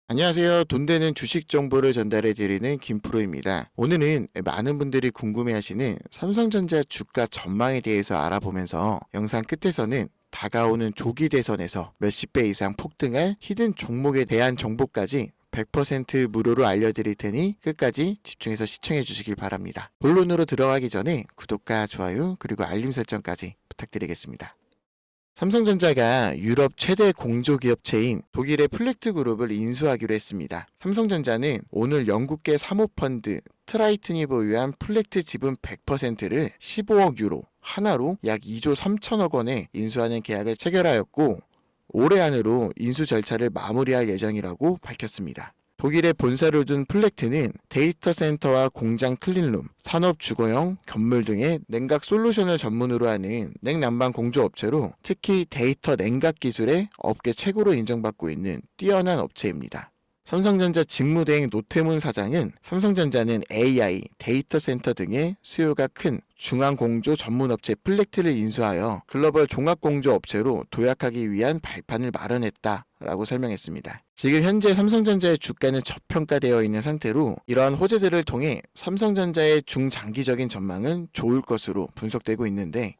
안녕하세요. 돈 되는 주식 정보를 전달해 드리는 김프로입니다. 오늘은 많은 분들이 궁금해하시는 삼성전자 주가 전망에 대해서 알아보면서 영상 끝에서는 다가오는 조기 대선에서 몇십 배 이상 폭등할 히든 종목에 대한 정보까지 100% 무료로 알려드릴 테니 끝까지 집중해서 시청해 주시길 바랍니다. 본론으로 들어가기 전에 구독과 좋아요 그리고 알림 설정까지 부탁드리겠습니다. 삼성전자가 유럽 최대 공조기업체인 독일의 플렉트 그룹을 인수하기로 했습니다. 삼성전자는 오늘 영국계 사모펀드 트라이튼이 보유한 플렉트 지분 100%를 15억 유로, 하나로 약 2조 3천억 원에 인수하는 계약을 체결하였고 올해 안으로 인수 절차를 마무리할 예정이라고 밝혔습니다. 독일에 본사를 둔 플렉트는 데이터 센터와 공장 클린룸, 산업 주거용, 건물 등의 냉각 솔루션을 전문으로 하는 냉난방 공조업체로 특히 데이터 냉각 기술의 업계 최고로 인정받고 있는 뛰어난 업체입니다. 삼성전자 직무대행 노태문 사장은 삼성전자는 AI, 데이터 센터 등의 수요가 큰 중앙공조 전문업체 플렉트를 인수하여 글로벌 종합공조업체로 도약하기 위한 발판을 마련했다라고 설명했습니다. 지금 현재 삼성전자의 주가는 저평가되어 있는 상태로 이러한 호재들을 통해 삼성전자의 중장기적인 전망은 좋을 것으로 분석되고 있는데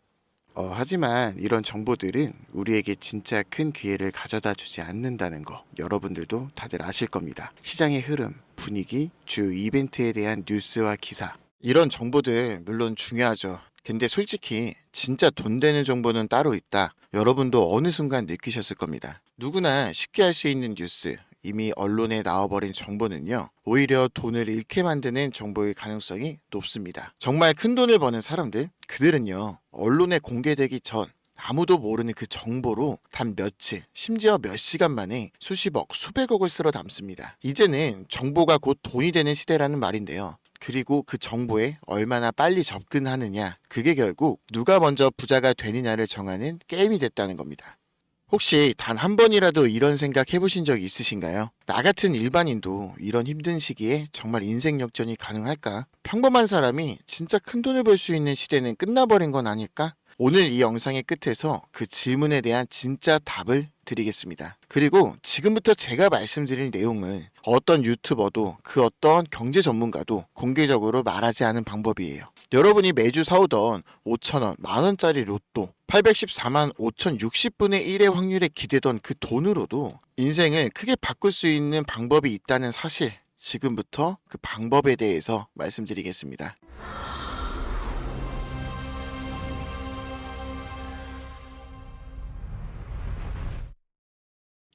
하지만 이런 정보들은 우리에게 진짜 큰 기회를 가져다 주지 않는다는 거 여러분들도 다들 아실 겁니다. 시장의 흐름, 분위기, 주요 이벤트에 대한 뉴스와 기사 이런 정보들 물론 중요하죠. 근데 솔직히 진짜 돈 되는 정보는 따로 있다. 여러분도 어느 순간 느끼셨을 겁니다. 누구나 쉽게 할 수 있는 뉴스, 이미 언론에 나와버린 정보는요, 오히려 돈을 잃게 만드는 정보의 가능성이 높습니다. 정말 큰 돈을 버는 사람들, 그들은요, 언론에 공개되기 전 아무도 모르는 그 정보로 단 며칠, 심지어 몇 시간 만에 수십억, 수백억을 쓸어 담습니다. 이제는 정보가 곧 돈이 되는 시대라는 말인데요. 그리고 그 정보에 얼마나 빨리 접근하느냐, 그게 결국 누가 먼저 부자가 되느냐를 정하는 게임이 됐다는 겁니다. 혹시 단 한 번이라도 이런 생각 해보신 적 있으신가요? 나 같은 일반인도 이런 힘든 시기에 정말 인생 역전이 가능할까? 평범한 사람이 진짜 큰 돈을 벌 수 있는 시대는 끝나버린 건 아닐까? 오늘 이 영상의 끝에서 그 질문에 대한 진짜 답을 드리겠습니다. 그리고 지금부터 제가 말씀드릴 내용을 어떤 유튜버도 그 어떤 경제 전문가도 공개적으로 말하지 않은 방법이에요. 여러분이 매주 사오던 5,000원, 만원짜리 로또 814만 5,060분의 1의 확률에 기대던 그 돈으로도 인생을 크게 바꿀 수 있는 방법이 있다는 사실, 지금부터 그 방법에 대해서 말씀드리겠습니다.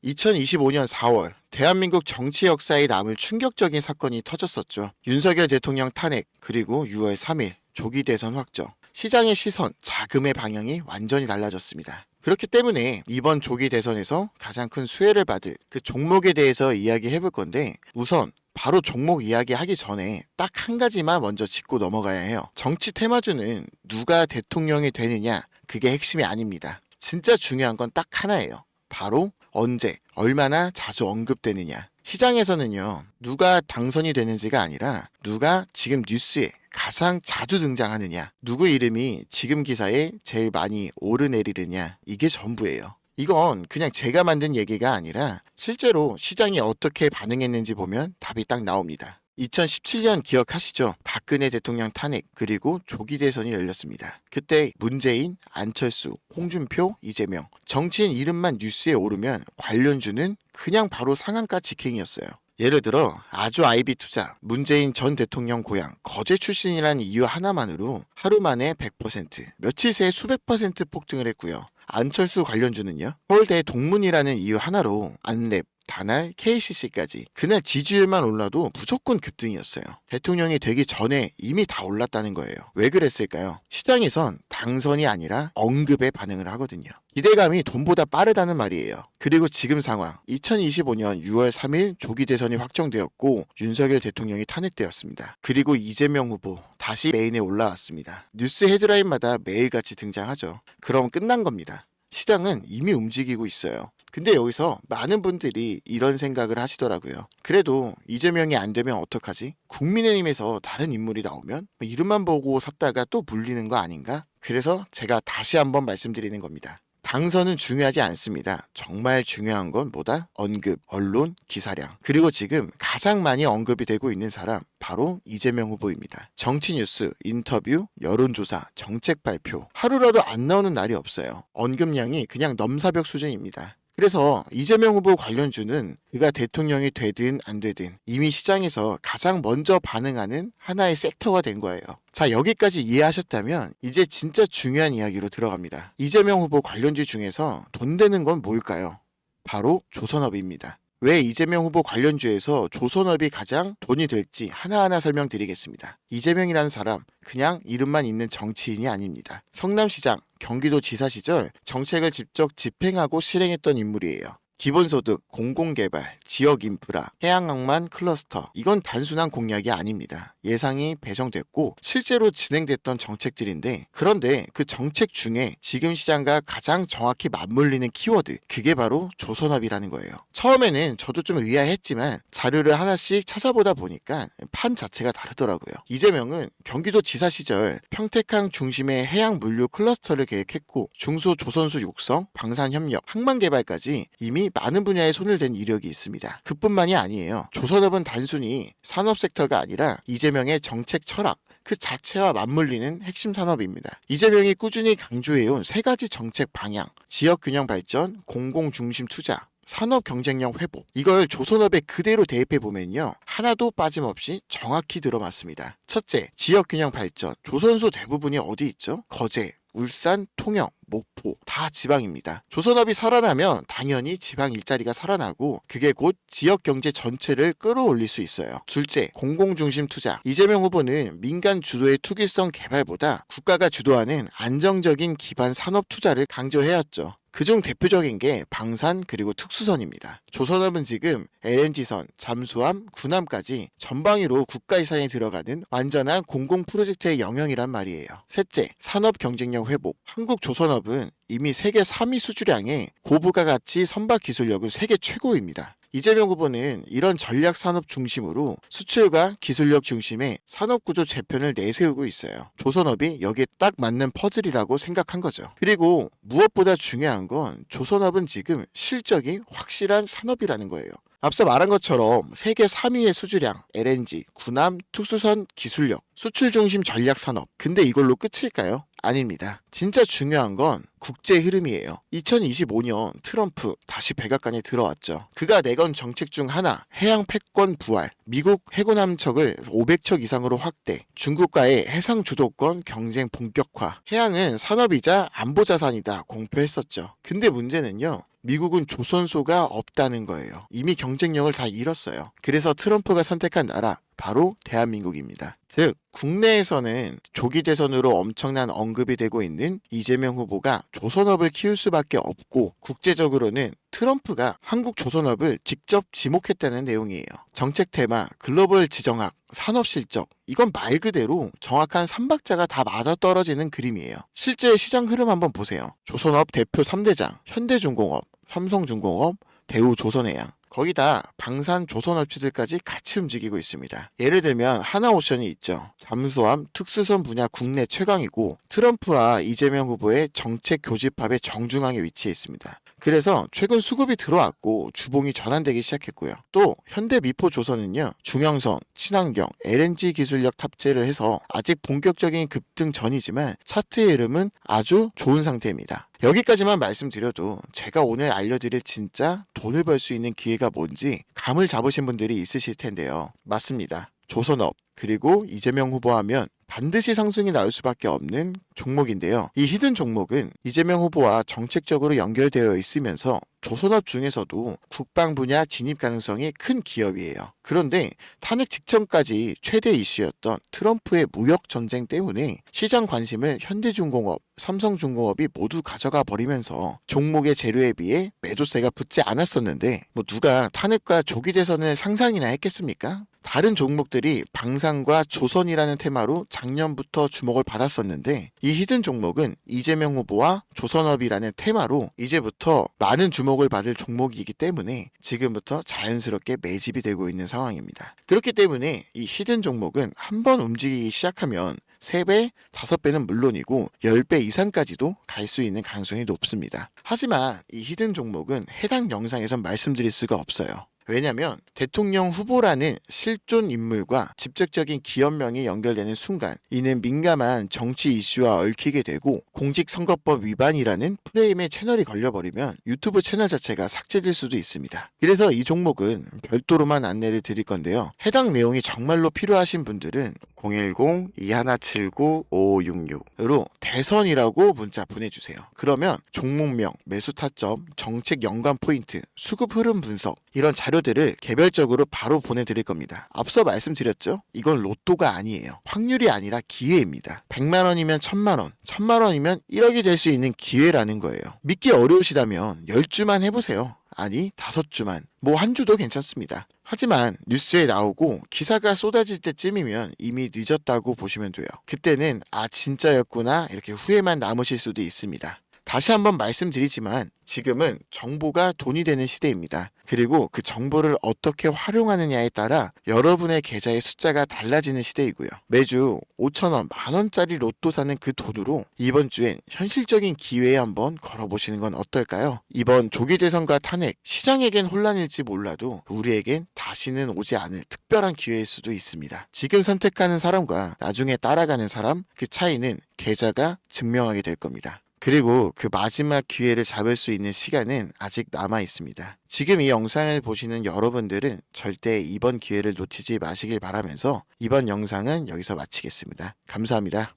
2025년 4월 대한민국 정치 역사에 남을 충격적인 사건이 터졌었죠. 윤석열 대통령 탄핵, 그리고 6월 3일 조기 대선 확정. 시장의 시선, 자금의 방향이 완전히 달라졌습니다. 그렇기 때문에 이번 조기 대선에서 가장 큰 수혜를 받을 그 종목에 대해서 이야기해 볼 건데, 우선 바로 종목 이야기하기 전에 딱 한 가지만 먼저 짚고 넘어가야 해요. 정치 테마주는 누가 대통령이 되느냐, 그게 핵심이 아닙니다. 진짜 중요한 건 딱 하나예요. 바로 언제, 얼마나 자주 언급되느냐. 시장에서는요, 누가 당선이 되는지가 아니라 누가 지금 뉴스에 가장 자주 등장하느냐, 누구 이름이 지금 기사에 제일 많이 오르내리느냐, 이게 전부예요. 이건 그냥 제가 만든 얘기가 아니라 실제로 시장이 어떻게 반응했는지 보면 답이 딱 나옵니다. 2017년 기억하시죠? 박근혜 대통령 탄핵, 그리고 조기 대선이 열렸습니다. 그때 문재인, 안철수, 홍준표, 이재명, 정치인 이름만 뉴스에 오르면 관련주는 그냥 바로 상한가 직행이었어요. 예를 들어 아주 아이비 투자, 문재인 전 대통령 고향, 거제 출신이라는 이유 하나만으로 하루 만에 100%, 며칠 새에 수백 퍼센트 폭등을 했고요. 안철수 관련주는요, 서울대 동문이라는 이유 하나로 안랩, 다날, KCC까지 그날 지지율만 올라도 무조건 급등이었어요. 대통령이 되기 전에 이미 다 올랐다는 거예요. 왜 그랬을까요? 시장에선 당선이 아니라 언급에 반응을 하거든요. 기대감이 돈보다 빠르다는 말이에요. 그리고 지금 상황, 2025년 6월 3일 조기 대선이 확정되었고 윤석열 대통령이 탄핵되었습니다. 그리고 이재명 후보 다시 메인에 올라왔습니다. 뉴스 헤드라인마다 매일같이 등장하죠. 그럼 끝난 겁니다. 시장은 이미 움직이고 있어요. 근데 여기서 많은 분들이 이런 생각을 하시더라고요. 그래도 이재명이 안 되면 어떡하지? 국민의힘에서 다른 인물이 나오면 이름만 보고 샀다가 또 물리는 거 아닌가? 그래서 제가 다시 한번 말씀드리는 겁니다. 당선은 중요하지 않습니다. 정말 중요한 건 뭐다? 언급, 언론, 기사량. 그리고 지금 가장 많이 언급이 되고 있는 사람 바로 이재명 후보입니다. 정치 뉴스, 인터뷰, 여론조사, 정책 발표 하루라도 안 나오는 날이 없어요. 언급량이 그냥 넘사벽 수준입니다. 그래서 이재명 후보 관련주는 그가 대통령이 되든 안 되든 이미 시장에서 가장 먼저 반응하는 하나의 섹터가 된 거예요. 자, 여기까지 이해하셨다면 이제 진짜 중요한 이야기로 들어갑니다. 이재명 후보 관련주 중에서 돈 되는 건 뭘까요? 바로 조선업입니다. 왜 이재명 후보 관련주에서 조선업이 가장 돈이 될지 하나하나 설명드리겠습니다. 이재명이라는 사람 그냥 이름만 있는 정치인이 아닙니다. 성남시장, 경기도지사 시절 정책을 직접 집행하고 실행했던 인물이에요. 기본소득, 공공개발, 지역인프라, 해양항만 클러스터 이건 단순한 공약이 아닙니다. 예상이 배정됐고 실제로 진행됐던 정책들인데 그런데 그 정책 중에 지금 시장과 가장 정확히 맞물리는 키워드 그게 바로 조선업이라는 거예요. 처음에는 저도 좀 의아했지만 자료를 하나씩 찾아보다 보니까 판 자체가 다르더라고요. 이재명은 경기도지사 시절 평택항 중심의 해양물류 클러스터를 계획했고 중소조선수 육성, 방산협력, 항만개발까지 이미 많은 분야에 손을 댄 이력이 있습니다. 그뿐만이 아니에요. 조선업은 단순히 산업 섹터가 아니라 이재명의 정책 철학 그 자체와 맞물리는 핵심 산업입니다. 이재명이 꾸준히 강조해온 세 가지 정책 방향, 지역균형 발전, 공공중심 투자, 산업 경쟁력 회복 이걸 조선업에 그대로 대입해보면요 하나도 빠짐없이 정확히 들어맞습니다. 첫째, 지역균형 발전. 조선소 대부분이 어디 있죠? 거제, 울산, 통영, 목포 다 지방입니다. 조선업이 살아나면 당연히 지방 일자리가 살아나고 그게 곧 지역 경제 전체를 끌어올릴 수 있어요. 둘째, 공공중심 투자. 이재명 후보는 민간 주도의 투기성 개발보다 국가가 주도하는 안정적인 기반 산업 투자를 강조해왔죠. 그중 대표적인 게 방산 그리고 특수선입니다. 조선업은 지금 LNG선, 잠수함, 군함까지 전방위로 국가 예산에 들어가는 완전한 공공 프로젝트의 영역이란 말이에요. 셋째, 산업 경쟁력 회복. 한국 조선업은 이미 세계 3위 수주량의 고부가 가치 선박 기술력은 세계 최고입니다. 이재명 후보는 이런 전략 산업 중심으로 수출과 기술력 중심의 산업구조 재편을 내세우고 있어요. 조선업이 여기에 딱 맞는 퍼즐이라고 생각한 거죠. 그리고 무엇보다 중요한 건 조선업은 지금 실적이 확실한 산업이라는 거예요. 앞서 말한 것처럼 세계 3위의 수주량, LNG, 군함, 특수선 기술력, 수출 중심 전략 산업. 근데 이걸로 끝일까요? 아닙니다. 진짜 중요한 건 국제 흐름이에요. 2025년 트럼프 다시 백악관에 들어왔죠. 그가 내건 정책 중 하나, 해양 패권 부활, 미국 해군 함척을 500척 이상으로 확대, 중국과의 해상 주도권 경쟁 본격화, 해양은 산업이자 안보 자산이다 공표했었죠. 근데 문제는요. 미국은 조선소가 없다는 거예요. 이미 경쟁력을 다 잃었어요. 그래서 트럼프가 선택한 나라 바로 대한민국입니다. 즉 국내에서는 조기 대선으로 엄청난 언급이 되고 있는 이재명 후보가 조선업을 키울 수밖에 없고 국제적으로는 트럼프가 한국 조선업을 직접 지목했다는 내용이에요. 정책 테마, 글로벌 지정학, 산업 실적 이건 말 그대로 정확한 3박자가 다 맞아떨어지는 그림이에요. 실제 시장 흐름 한번 보세요. 조선업 대표 3대장, 현대중공업, 삼성중공업, 대우조선해양 거기다 방산 조선업체들까지 같이 움직이고 있습니다. 예를 들면 하나오션이 있죠. 잠수함, 특수선 분야 국내 최강이고 트럼프와 이재명 후보의 정책 교집합의 정중앙에 위치해 있습니다. 그래서 최근 수급이 들어왔고 주봉이 전환되기 시작했고요. 또 현대미포조선은요. 중형선, 친환경, LNG 기술력 탑재를 해서 아직 본격적인 급등 전이지만 차트의 흐름은 아주 좋은 상태입니다. 여기까지만 말씀드려도 제가 오늘 알려드릴 진짜 돈을 벌 수 있는 기회가 뭔지 감을 잡으신 분들이 있으실 텐데요. 맞습니다. 조선업 그리고 이재명 후보 하면 반드시 상승이 나올 수밖에 없는 종목인데요. 이 히든 종목은 이재명 후보와 정책적으로 연결되어 있으면서 조선업 중에서도 국방 분야 진입 가능성이 큰 기업이에요. 그런데 탄핵 직전까지 최대 이슈였던 트럼프의 무역 전쟁 때문에 시장 관심을 현대중공업, 삼성중공업이 모두 가져가 버리면서 종목의 재료에 비해 매도세가 붙지 않았었는데 누가 탄핵과 조기 대선을 상상이나 했겠습니까? 다른 종목들이 방산과 조선이라는 테마로 작년부터 주목을 받았었는데 이 히든 종목은 이재명 후보와 조선업이라는 테마로 이제부터 많은 주목을 받을 종목이기 때문에 지금부터 자연스럽게 매집이 되고 있는 상황입니다. 그렇기 때문에 이 히든 종목은 한번 움직이기 시작하면 3배, 5배는 물론이고 10배 이상까지도 갈 수 있는 가능성이 높습니다. 하지만 이 히든 종목은 해당 영상에선 말씀드릴 수가 없어요. 왜냐면 대통령 후보라는 실존 인물과 직접적인 기업명이 연결되는 순간 이는 민감한 정치 이슈와 얽히게 되고 공직선거법 위반이라는 프레임에 채널이 걸려버리면 유튜브 채널 자체가 삭제될 수도 있습니다. 그래서 이 종목은 별도로만 안내를 드릴 건데요. 해당 내용이 정말로 필요하신 분들은 010-2179-5566으로 대선이라고 문자 보내주세요. 그러면 종목명, 매수 타점, 정책 연관 포인트, 수급 흐름 분석 이런 자료들을 개별적으로 바로 보내드릴 겁니다. 앞서 말씀드렸죠? 이건 로또가 아니에요. 확률이 아니라 기회입니다. 100만 원이면 1000만 원, 1000만 원이면 1억이 될 수 있는 기회라는 거예요. 믿기 어려우시다면 10주만 해보세요. 아니 5주만, 뭐 한 주도 괜찮습니다. 하지만 뉴스에 나오고 기사가 쏟아질 때쯤이면 이미 늦었다고 보시면 돼요. 그때는 아 진짜였구나 이렇게 후회만 남으실 수도 있습니다. 다시 한번 말씀드리지만 지금은 정보가 돈이 되는 시대입니다. 그리고 그 정보를 어떻게 활용하느냐에 따라 여러분의 계좌의 숫자가 달라지는 시대이고요. 매주 5,000원, 만원짜리 로또 사는 그 돈으로 이번 주엔 현실적인 기회에 한번 걸어보시는 건 어떨까요? 이번 조기 대선과 탄핵, 시장에겐 혼란일지 몰라도 우리에겐 다시는 오지 않을 특별한 기회일 수도 있습니다. 지금 선택하는 사람과 나중에 따라가는 사람, 그 차이는 계좌가 증명하게 될 겁니다. 그리고 그 마지막 기회를 잡을 수 있는 시간은 아직 남아 있습니다. 지금 이 영상을 보시는 여러분들은 절대 이번 기회를 놓치지 마시길 바라면서 이번 영상은 여기서 마치겠습니다. 감사합니다.